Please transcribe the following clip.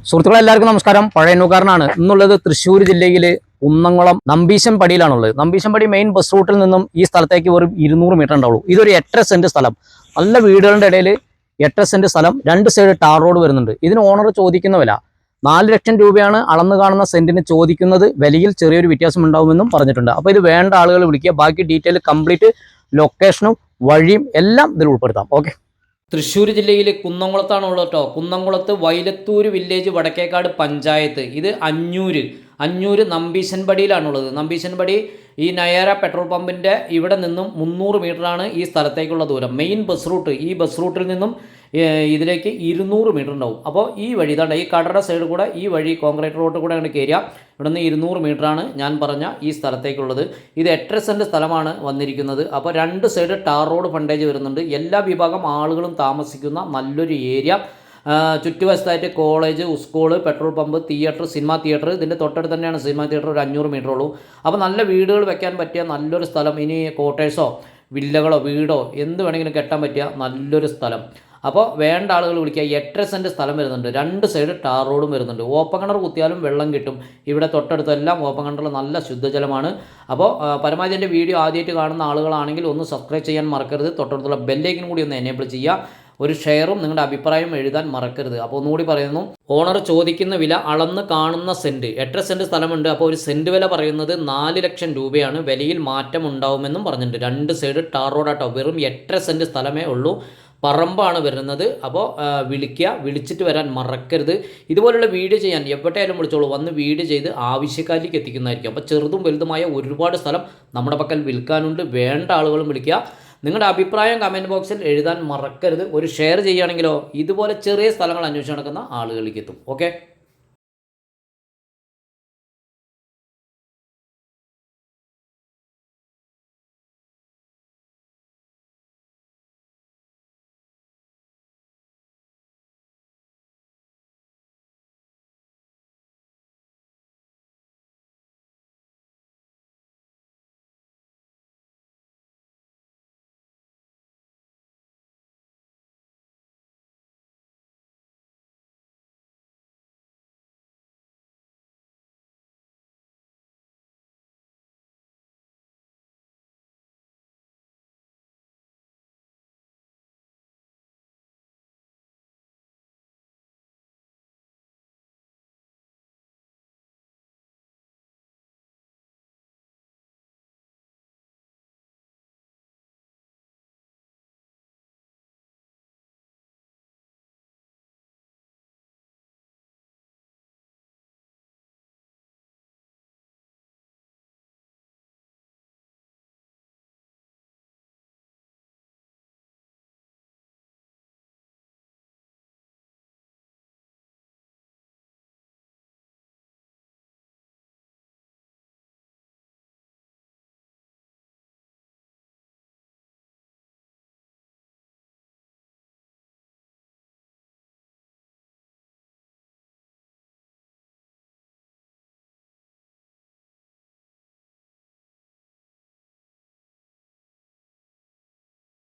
സുഹൃത്തുക്കളെ എല്ലാവർക്കും നമസ്കാരം. പഴയന്നൂക്കാരനാണ്. ഇന്നുള്ളത് തൃശ്ശൂർ ജില്ലയിൽ കുന്നംകുളം നമ്പീശൻപടിയിലാണുള്ളത്. നമ്പീശൻപടി മെയിൻ ബസ് റൂട്ടിൽ നിന്നും ഈ സ്ഥലത്തേക്ക് വെറും 200 മീറ്റർ ഉണ്ടാവുള്ളൂ. ഇതൊരു 8.5 സെന്റ് സ്ഥലം, നല്ല വീടുകളുടെ ഇടയിൽ 8.5 സെന്റ് സ്ഥലം, 2 സൈഡ് ടാർ റോഡ് വരുന്നുണ്ട്. ഇതിന് ഓണർ ചോദിക്കുന്ന വില 4 ലക്ഷം രൂപയാണ്. അളന്ന് കാണുന്ന സെന്റിന് ചോദിക്കുന്നത്. വിലയിൽ ചെറിയൊരു വ്യത്യാസം ഉണ്ടാവുമെന്നും പറഞ്ഞിട്ടുണ്ട്. അപ്പോൾ ഇത് വേണ്ട ആളുകൾ വിളിക്കുക. ബാക്കി ഡീറ്റെയിൽ കംപ്ലീറ്റ് ലൊക്കേഷനും വഴിയും എല്ലാം ഇതിൽ ഉൾപ്പെടുത്താം. ഓക്കെ. തൃശ്ശൂർ ജില്ലയിൽ കുന്നംകുളത്താണുള്ളത് കേട്ടോ. കുന്നംകുളത്ത് വൈലത്തൂർ വില്ലേജ് വടക്കേക്കാട് പഞ്ചായത്ത്. ഇത് അഞ്ഞൂര് നമ്പീശൻപടിയിലാണുള്ളത്. നമ്പീശൻപടി ഈ നയാര പെട്രോൾ പമ്പിൻ്റെ ഇവിടെ നിന്നും 300 മീറ്ററാണ് ഈ സ്ഥലത്തേക്കുള്ള ദൂരം. മെയിൻ ബസ് റൂട്ട്, ഈ ബസ് റൂട്ടിൽ നിന്നും ഇതിലേക്ക് 200 മീറ്റർ ഉണ്ടാവും. അപ്പോൾ ഈ വഴി ഇതാണ്ട് ഈ കടയുടെ സൈഡ് കൂടെ ഈ വഴി കോൺക്രീറ്റ് റോഡ് കൂടെ അങ്ങോട്ട് കയറിയ ഇവിടെ നിന്ന് 200 മീറ്ററാണ് ഞാൻ പറഞ്ഞ ഈ സ്ഥലത്തേക്കുള്ളത്. ഇത് 8.5 സെന്റ് സ്ഥലമാണ് വന്നിരിക്കുന്നത്. അപ്പോൾ 2 സൈഡ് ടാർ റോഡ് ഫണ്ടേജ് വരുന്നുണ്ട്. എല്ലാ വിഭാഗം ആളുകളും താമസിക്കുന്ന നല്ലൊരു ഏരിയ. ചുറ്റുവശത്തായിട്ട് college, school, petrol pump, theatre, cinema theatre. ഇതിൻ്റെ തൊട്ടടുത്ത് തന്നെയാണ് സിനിമാ തിയേറ്റർ. ഒരു 500 മീറ്റർ ഉള്ളൂ. അപ്പോൾ നല്ല വീടുകൾ വെക്കാൻ പറ്റിയ നല്ലൊരു സ്ഥലം. ഇനി കോട്ടേഴ്സോ വില്ലകളോ വീടോ എന്ത് വേണമെങ്കിലും കെട്ടാൻ പറ്റിയ നല്ലൊരു സ്ഥലം. അപ്പോൾ വേണ്ട ആളുകൾ വിളിക്കുക. 8.5 സെന്റ് സ്ഥലം വരുന്നുണ്ട്. 2 സൈഡ് ടാർ റോഡും വരുന്നുണ്ട്. ഓപ്പൺ കിണർ കുത്തിയാലും വെള്ളം കിട്ടും. ഇവിടെ തൊട്ടടുത്തെല്ലാം ഓപ്പൺ കിണറിൽ നല്ല ശുദ്ധജലമാണ്. അപ്പോൾ പരമാവധി എൻ്റെ വീഡിയോ ആദ്യമായിട്ട് കാണുന്ന ആളുകളാണെങ്കിൽ ഒന്ന് സബ്സ്ക്രൈബ് ചെയ്യാൻ മറക്കരുത്. തൊട്ടടുത്തുള്ള ബെല്ലൈക്കൻ കൂടി ഒന്ന് എനേബിൾ ചെയ്യുക. ഒരു ഷെയറും നിങ്ങളുടെ അഭിപ്രായം എഴുതാൻ മറക്കരുത്. അപ്പോൾ ഒന്നുകൂടി പറയുന്നു, ഓണർ ചോദിക്കുന്ന വില അളന്ന് കാണുന്ന സെൻറ്റ്. 8.5 സെൻറ്റ് സ്ഥലമുണ്ട്. അപ്പോൾ ഒരു സെൻറ്റ് വില പറയുന്നത് 4 ലക്ഷം രൂപയാണ്. വിലയിൽ മാറ്റം ഉണ്ടാവുമെന്നും പറഞ്ഞിട്ടുണ്ട്. 2 സൈഡ് ടാർ റോഡാട്ടോ. വെറും 8.5 സെൻറ്റ് സ്ഥലമേ ഉള്ളൂ. പറമ്പാണ് വരുന്നത്. അപ്പോൾ വിളിക്കുക, വിളിച്ചിട്ട് വരാൻ മറക്കരുത്. ഇതുപോലുള്ള വീഡിയോ ചെയ്യാൻ എവിടെയായാലും വിളിച്ചോളൂ. വന്ന് വീഡിയോ ചെയ്ത് ആവശ്യക്കാരിലേക്ക് എത്തിക്കുന്നതായിരിക്കും. അപ്പോൾ ചെറുതും വലുതുമായ ഒരുപാട് സ്ഥലം നമ്മുടെ പക്കൽ വിൽക്കാനുണ്ട്. വേണ്ട ആളുകളും വിളിക്കുക. നിങ്ങളുടെ അഭിപ്രായം കമൻറ്റ് ബോക്സിൽ എഴുതാൻ മറക്കരുത്. ഒരു ഷെയർ ചെയ്യുകയാണെങ്കിലോ ഇതുപോലെ ചെറിയ സ്ഥലങ്ങൾ അന്വേഷിച്ച് നടക്കുന്ന ആളുകളിലേക്ക് എത്തും. ഓക്കെ.